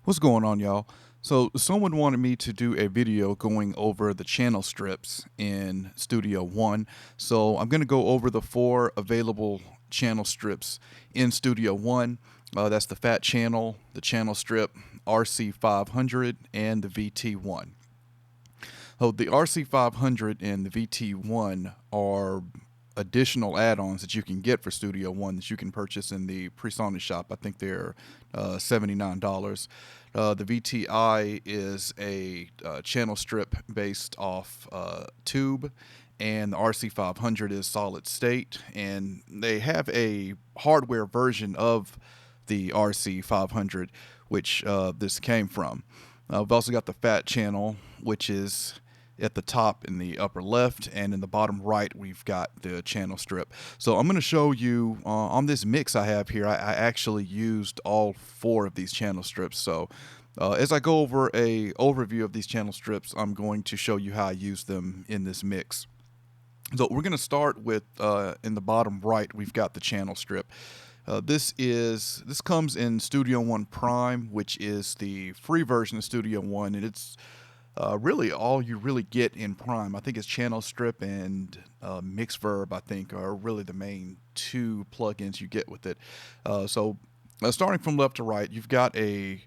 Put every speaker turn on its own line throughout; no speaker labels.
What's going on, y'all? So someone wanted me to do a video going over the channel strips in Studio One. So I'm going to go over the 4 available channel strips in Studio One. That's the fat channel, the channel strip, RC500, and the VT1. So the RC500 and the VT1 are additional add-ons that you can get for Studio One that you can purchase in the Presonus shop. I think they're $79. The VTI is a channel strip based off tube, and the RC500 is solid state, and they have a hardware version of the RC500, which this came from. We've also got the fat channel, which is at the top in the upper left, and in the bottom right we've got the channel strip. So I'm going to show you on this mix I have here. I actually used all 4 of these channel strips. So as I go over a overview of these channel strips, I'm going to show you how I use them in this mix. So we're going to start with in the bottom right we've got the channel strip. This comes in Studio One Prime, which is the free version of Studio One, and it's really all you really get in Prime. I think it's channel strip and mix verb, I think, are really the main 2 plugins you get with it. So starting from left to right, you've got a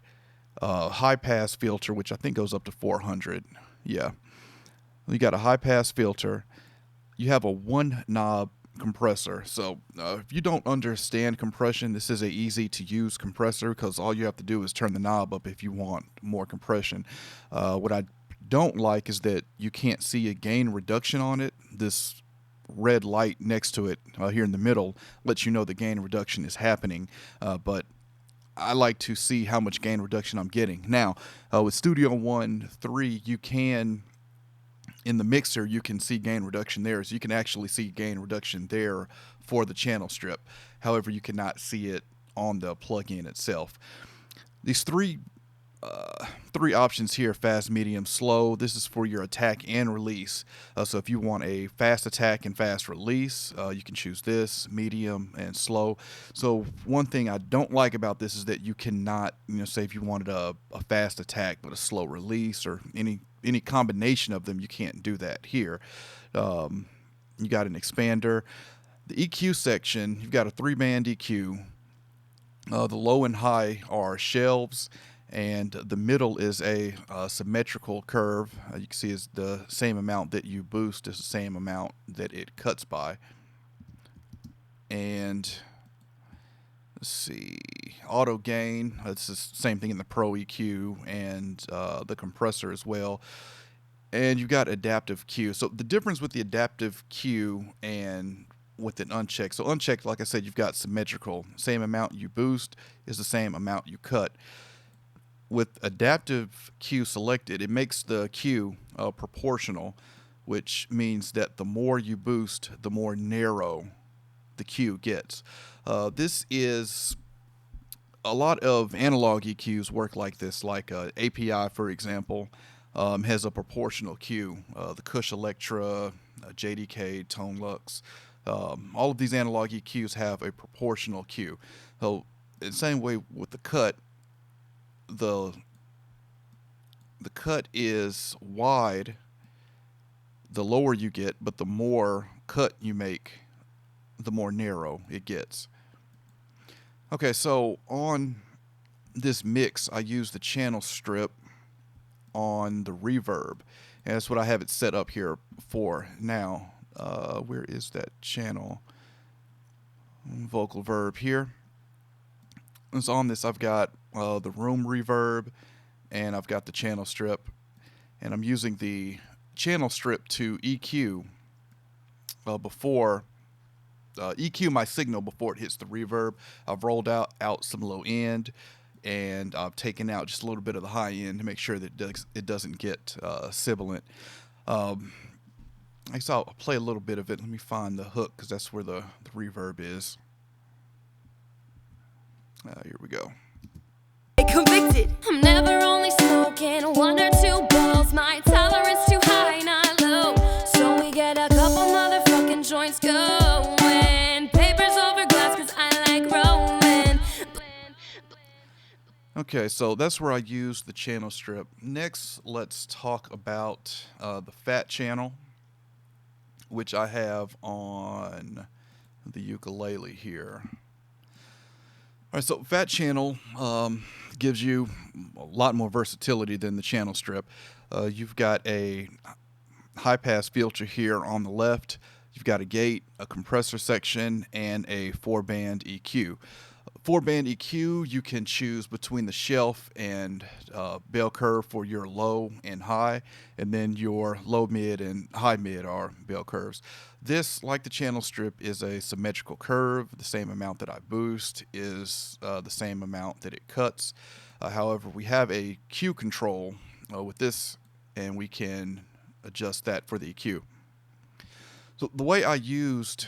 high pass filter, which I think goes up to 400. Yeah, you got a high pass filter. You have a 1 knob compressor. So if you don't understand compression, this is a easy to use compressor because all you have to do is turn the knob up if you want more compression. What I don't like is that you can't see a gain reduction on it. This red light next to it here in the middle lets you know the gain reduction is happening, but I like to see how much gain reduction I'm getting. Now with Studio One 3, you can, in the mixer, you can see gain reduction there, so you can actually see gain reduction there for the channel strip. However, you cannot see it on the plugin itself. These three options here: fast, medium, slow. This is for your attack and release. So if you want a fast attack and fast release, you can choose this, medium and slow. So one thing I don't like about this is that you cannot, say if you wanted a fast attack but a slow release, or any combination of them, you can't do that here. You got an expander. The EQ section, you've got a 3-band EQ. The low and high are shelves, and the middle is a symmetrical curve. You can see is the same amount that you boost is the same amount that it cuts by. And let's see, auto gain, it's the same thing in the Pro EQ and the compressor as well. And you've got adaptive Q. So the difference with the adaptive Q and with an unchecked, so unchecked, like I said, you've got symmetrical. Same amount you boost is the same amount you cut. With adaptive Q selected, it makes the Q proportional, which means that the more you boost, the more narrow the Q gets. This is a lot of analog EQs work like this, like API, for example, has a proportional Q. The Kush Electra, JDK, Tone Lux, all of these analog EQs have a proportional Q. So in the same way with the cut, the cut is wide the lower you get, but the more cut you make, the more narrow it gets. Okay, so on this mix, I use the channel strip on the reverb, and that's what I have it set up here for now. Where is that channel? Vocal verb here. And so on this, I've got the room reverb, and I've got the channel strip, and I'm using the channel strip to EQ EQ my signal before it hits the reverb. I've rolled out some low end, and I've taken out just a little bit of the high end to make sure that it doesn't get sibilant. I guess I'll play a little bit of it. Let me find the hook, because that's where the reverb is. Here we go.
Convicted. I'm never only smoking 1 or 2 balls. My tolerance too high, not low. So we get a couple motherfucking joints going. Papers over glass, cause I like rolling.
Okay, so that's where I use the channel strip. Next, let's talk about the fat channel, which I have on the ukulele here. All right, so fat channel gives you a lot more versatility than the channel strip. You've got a high pass filter here on the left. You've got a gate, a compressor section, and a 4-band EQ. 4-band EQ, you can choose between the shelf and bell curve for your low and high, and then your low mid and high mid are bell curves. This, like the channel strip, is a symmetrical curve. The same amount that I boost is the same amount that it cuts. However, we have a Q control with this, and we can adjust that for the EQ. So the way I used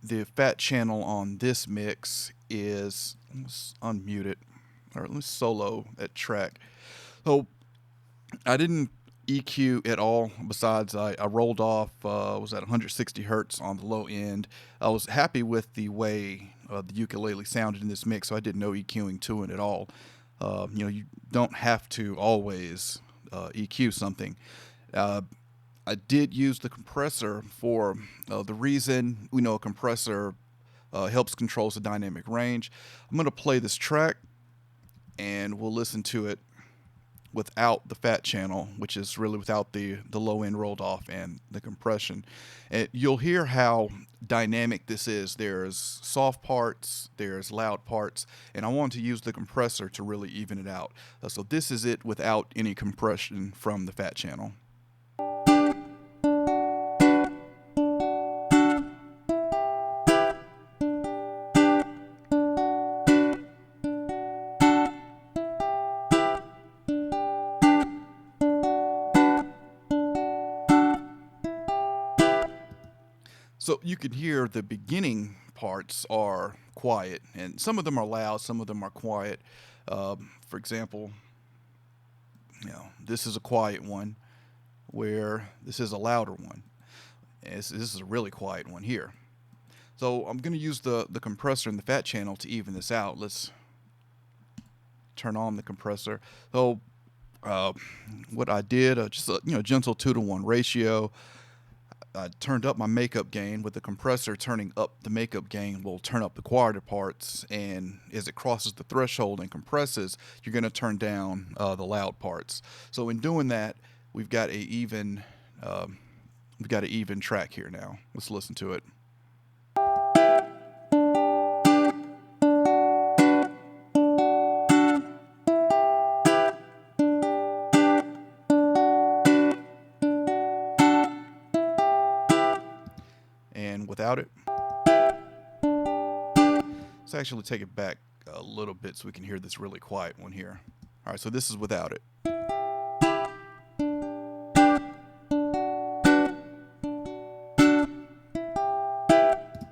the fat channel on this mix is, let's unmute it, or let's solo that track. So I didn't EQ at all. Besides, I rolled off, was at 160 hertz on the low end. I was happy with the way the ukulele sounded in this mix, so I did no EQing to it at all. You don't have to always EQ something. I did use the compressor for the reason we know a compressor helps controls the dynamic range. I'm going to play this track and we'll listen to it without the fat channel, which is really without the low end rolled off and the compression. And you'll hear how dynamic this is. There's soft parts, there's loud parts, and I want to use the compressor to really even it out. So this is it without any compression from the fat channel. So you can hear the beginning parts are quiet, and some of them are loud, some of them are quiet. For example, this is a quiet one, where this is a louder one. This is a really quiet one here. So I'm going to use the compressor and the fat channel to even this out. Let's turn on the compressor. So what I did, just a gentle 2-to-1 ratio. I turned up my makeup gain. With the compressor turning up the makeup gain will turn up the quieter parts, and as it crosses the threshold and compresses, you're going to turn down the loud parts. So in doing that, we've got a even track here now. Let's listen to it. And without it, let's actually take it back a little bit so we can hear this really quiet one here. All right, so this is without it.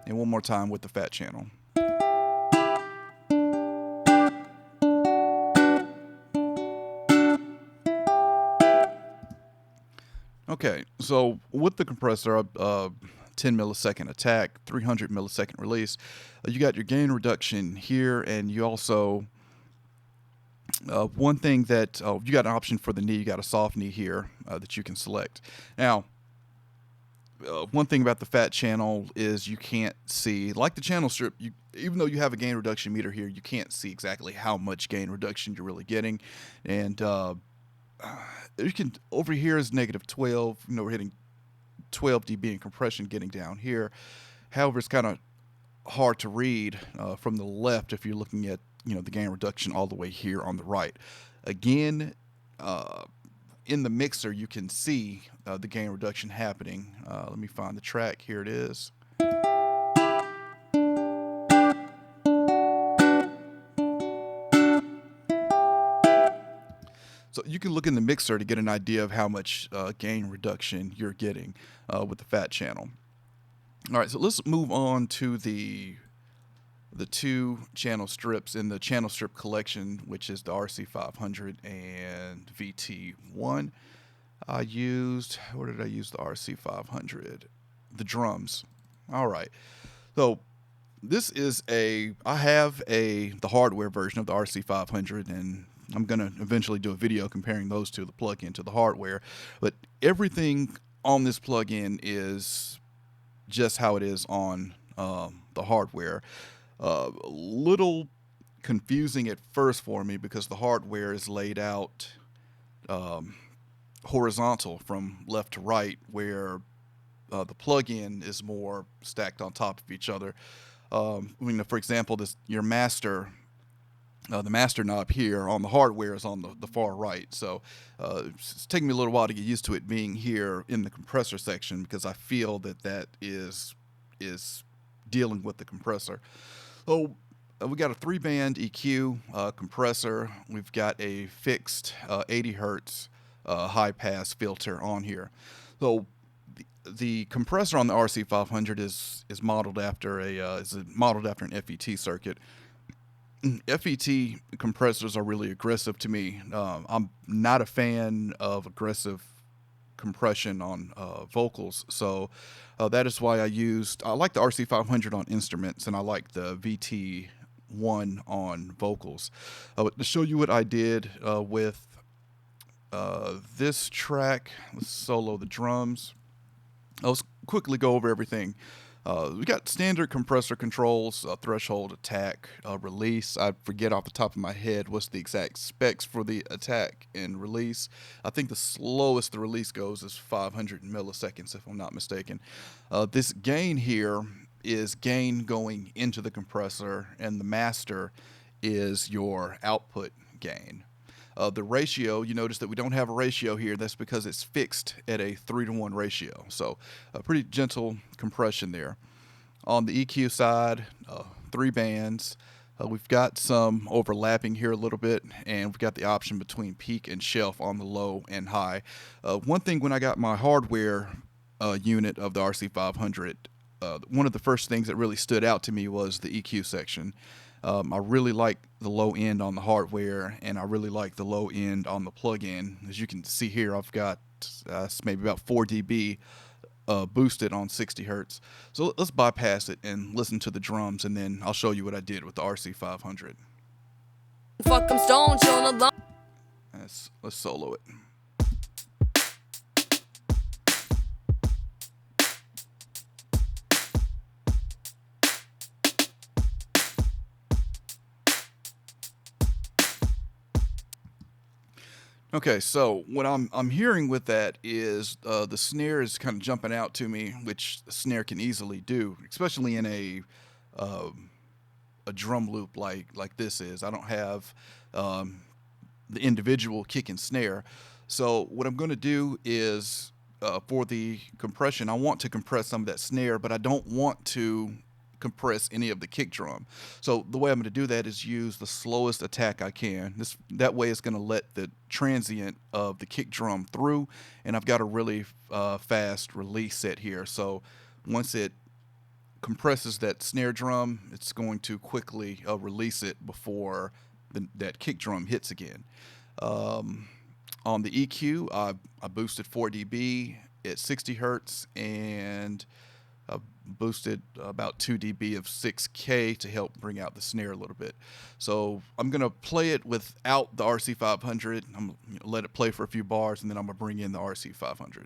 And one more time with the fat channel. Okay, so with the compressor, 10 millisecond attack, 300 millisecond release, you got your gain reduction here, and you also, one thing that, you got an option for the knee, you got a soft knee here that you can select. Now, one thing about the fat channel is you can't see, like the channel strip, even though you have a gain reduction meter here, you can't see exactly how much gain reduction you're really getting. And you can, over here is -12, we're hitting 12 dB in compression getting down here. However, it's kind of hard to read from the left if you're looking at the gain reduction all the way here on the right. Again, in the mixer you can see the gain reduction happening. Let me find the track. Here it is. So you can look in the mixer to get an idea of how much gain reduction you're getting with the fat channel. All right, so let's move on to the 2 channel strips in the channel strip collection, which is the RC500 and VT1. Where did I use the RC500? The drums. All right. So This is I have the hardware version of the RC500, and I'm gonna eventually do a video comparing those two, the plug-in to the hardware. But everything on this plug-in is just how it is on the hardware. A little confusing at first for me because the hardware is laid out horizontal from left to right, where the plug-in is more stacked on top of each other. For example, your master, the master knob here on the hardware is on the far right. So it's taking me a little while to get used to it being here in the compressor section because I feel that is dealing with the compressor. So we got a 3-band EQ compressor. We've got a fixed 80 hertz high pass filter on here. So the compressor on the RC500 is modeled after an FET circuit. FET compressors are really aggressive to me. I'm not a fan of aggressive compression on vocals, so that is why I like the RC500 on instruments, and I like the VT1 on vocals. To show you what I did with this track, let's solo the drums. Let's quickly go over everything. We got standard compressor controls, threshold, attack, release. I forget off the top of my head what's the exact specs for the attack and release. I think the slowest the release goes is 500 milliseconds, if I'm not mistaken. This gain here is gain going into the compressor, and the master is your output gain. The ratio, you notice that we don't have a ratio here. That's because it's fixed at a 3-to-1 ratio. So a pretty gentle compression there. On the EQ side, 3 bands. We've got some overlapping here a little bit, and we've got the option between peak and shelf on the low and high. One thing when I got my hardware unit of the RC500, one of the first things that really stood out to me was the EQ section. I really like the low end on the hardware, and I really like the low end on the plug-in. As you can see here, I've got maybe about 4 dB boosted on 60 hertz. So let's bypass it and listen to the drums, and then I'll show you what I did with the RC500.
Fuck 'em stones, you're alone.
Let's solo it. Okay, so what I'm hearing with that is the snare is kind of jumping out to me, which the snare can easily do, especially in a drum loop like this is. I don't have the individual kick and snare, so what I'm going to do is for the compression, I want to compress some of that snare, but I don't want to compress any of the kick drum. So the way I'm going to do that is use the slowest attack I can. That way it's going to let the transient of the kick drum through, and I've got a really fast release set here. So once it compresses that snare drum, it's going to quickly release it before that kick drum hits again. On the EQ, I boosted 4 dB at 60 hertz, and boosted about 2 dB of 6K to help bring out the snare a little bit. So I'm going to play it without the RC500. I'm going to let it play for a few bars, and then I'm going to bring in the RC500.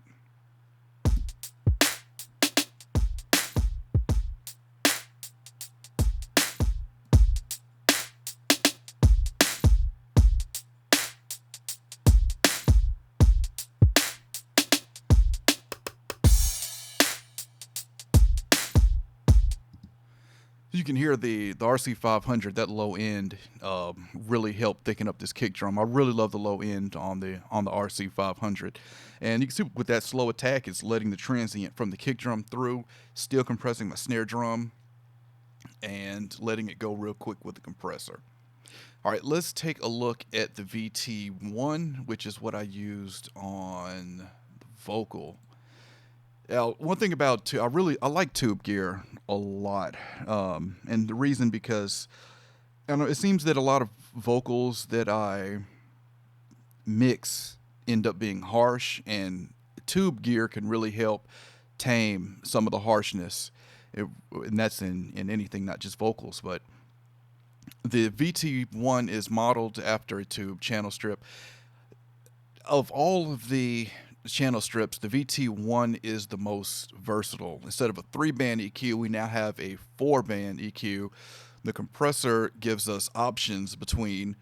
You can hear the RC500, that low end really helped thicken up this kick drum. I really love the low end on the RC500. And you can see with that slow attack, it's letting the transient from the kick drum through, still compressing my snare drum, and letting it go real quick with the compressor. All right, let's take a look at the VT1, which is what I used on the vocal. Now, one thing about I like tube gear a lot, and the reason because I don't know, it seems that a lot of vocals that I mix end up being harsh, and tube gear can really help tame some of the harshness. and that's in anything, not just vocals. But the VT1 is modeled after a tube channel strip. Of all of the channel strips, the VT1 is the most versatile. Instead of a 3-band EQ, we now have a 4-band EQ. The compressor gives us options between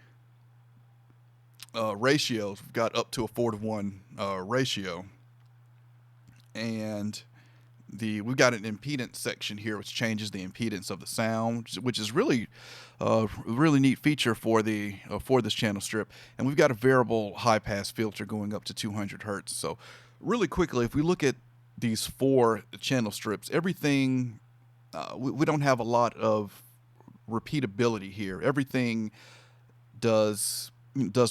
ratios. We've got up to a 4-to-1 ratio, and we've got an impedance section here, which changes the impedance of the sound, which is really a really neat feature for this channel strip. And we've got a variable high pass filter going up to 200 hertz. So really quickly, if we look at these 4 channel strips, everything we don't have a lot of repeatability here. Everything does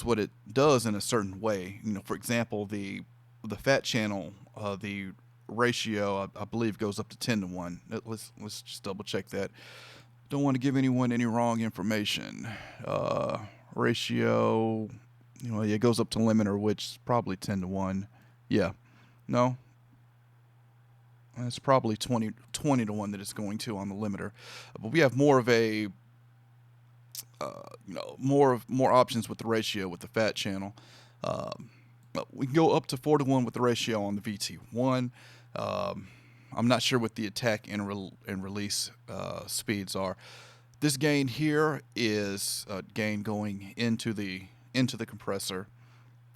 what it does in a certain way. For example, the fat channel, the ratio I believe goes up to 10-to-1. Let's just double check that. Don't want to give anyone any wrong information. Ratio, it goes up to limiter, which is probably 10-to-1. Yeah, no, it's probably 20-to-1 that it's going to on the limiter. But we have more of a more options with the ratio with the fat channel. We can go up to 4-to-1 with the ratio on the VT1. I'm not sure what the attack and release speeds are. This gain here is gain going into the compressor.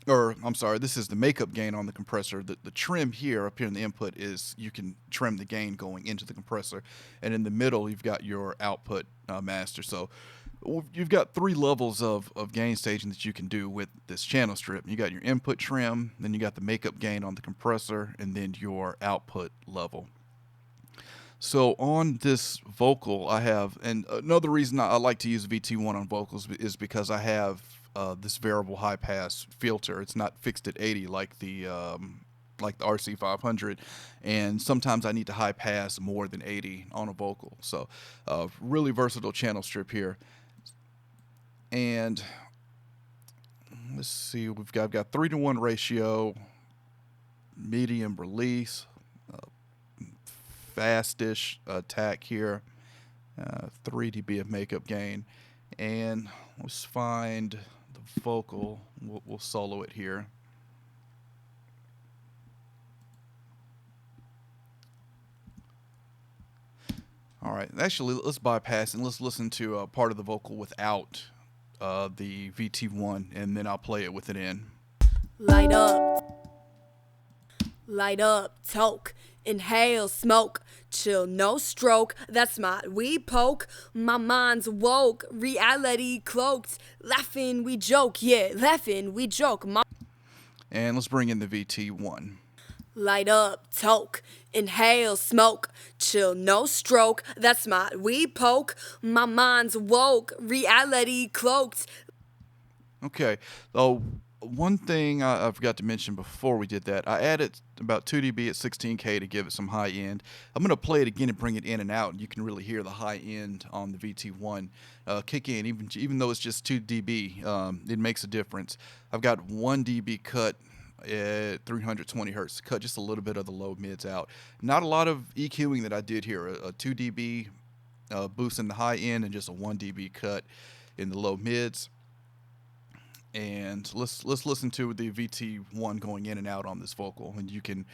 Or I'm sorry, this is the makeup gain on the compressor. The trim here up here in the input is you can trim the gain going into the compressor, and in the middle you've got your output master. So you've got 3 levels of gain staging that you can do with this channel strip. You got your input trim, then you got the makeup gain on the compressor, and then your output level. So on this vocal, I have, and another reason I like to use VT1 on vocals is because I have this variable high pass filter. It's not fixed at 80 like the RC500, and sometimes I need to high pass more than 80 on a vocal. So really versatile channel strip here. And let's see, I've got 3-to-1 ratio, medium release, fastish attack here, 3 dB of makeup gain, and let's find the vocal. We'll solo it here. All right, actually, let's bypass and let's listen to part of the vocal without the VT1, and then I'll play it with it in.
Light up, toke, inhale, smoke, chill, no stroke, that's my we poke, my mind's woke, reality cloaked, laughing we joke, yeah, laughing we joke.
And let's bring in the VT1.
Light up, toke, inhale, smoke, chill, no stroke, that's my we poke, my mind's woke, reality cloaked.
Okay, so one thing I forgot to mention before we did that, I added about 2 dB at 16K to give it some high end. I'm going to play it again and bring it in and out, and you can really hear the high end on the VT1 kick in, even though it's just 2 dB, it makes a difference. I've got 1 dB cut at 320 hertz, cut just a little bit of the low mids out. Not a lot of EQing that I did here, a 2 dB boost in the high end and just a 1 dB cut in the low mids. And let's listen to the VT1 going in and out on this vocal, and you can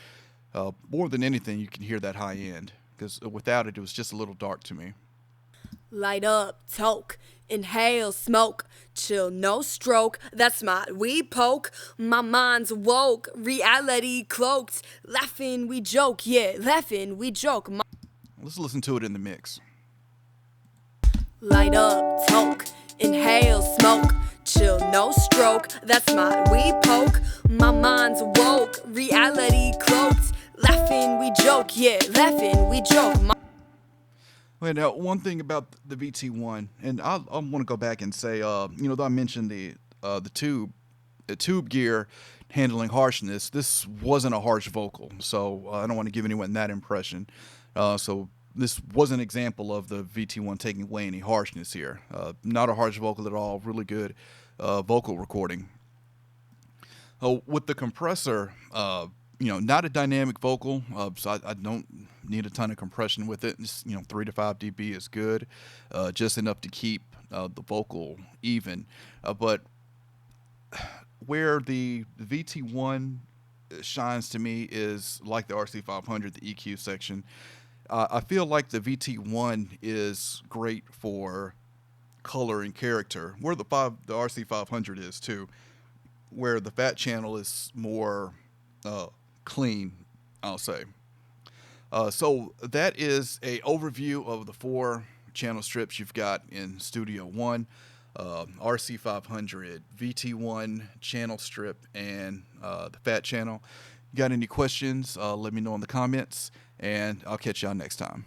more than anything you can hear that high end, because without it was just a little dark to me.
Light up, toke, inhale, smoke, chill, no stroke, that's my we poke, my mind's woke, reality cloaked, laughing we joke, yeah, laughing we joke.
Let's listen to it in the mix.
Light up, toke, inhale, smoke, chill, no stroke, that's my we poke, my mind's woke, reality cloaked, laughing we joke, yeah, laughing we joke.
Wait, now one thing about the VT1, and I want to go back and say, though I mentioned the tube gear handling harshness, this wasn't a harsh vocal, so I don't want to give anyone that impression. So this was an example of the VT1 taking away any harshness here. Not a harsh vocal at all, really good vocal recording. With the compressor, not a dynamic vocal, so I don't need a ton of compression with it. Just, 3 to 5 dB is good, just enough to keep the vocal even. But where the VT1 shines to me is like the RC500, the EQ section. I feel like the VT1 is great for color and character, where the RC500 is too, where the fat channel is more clean, I'll say. So that is a overview of the 4 channel strips you've got in Studio One. RC500, VT1 channel strip, and the fat channel. You got any questions? Let me know in the comments, and I'll catch y'all next time.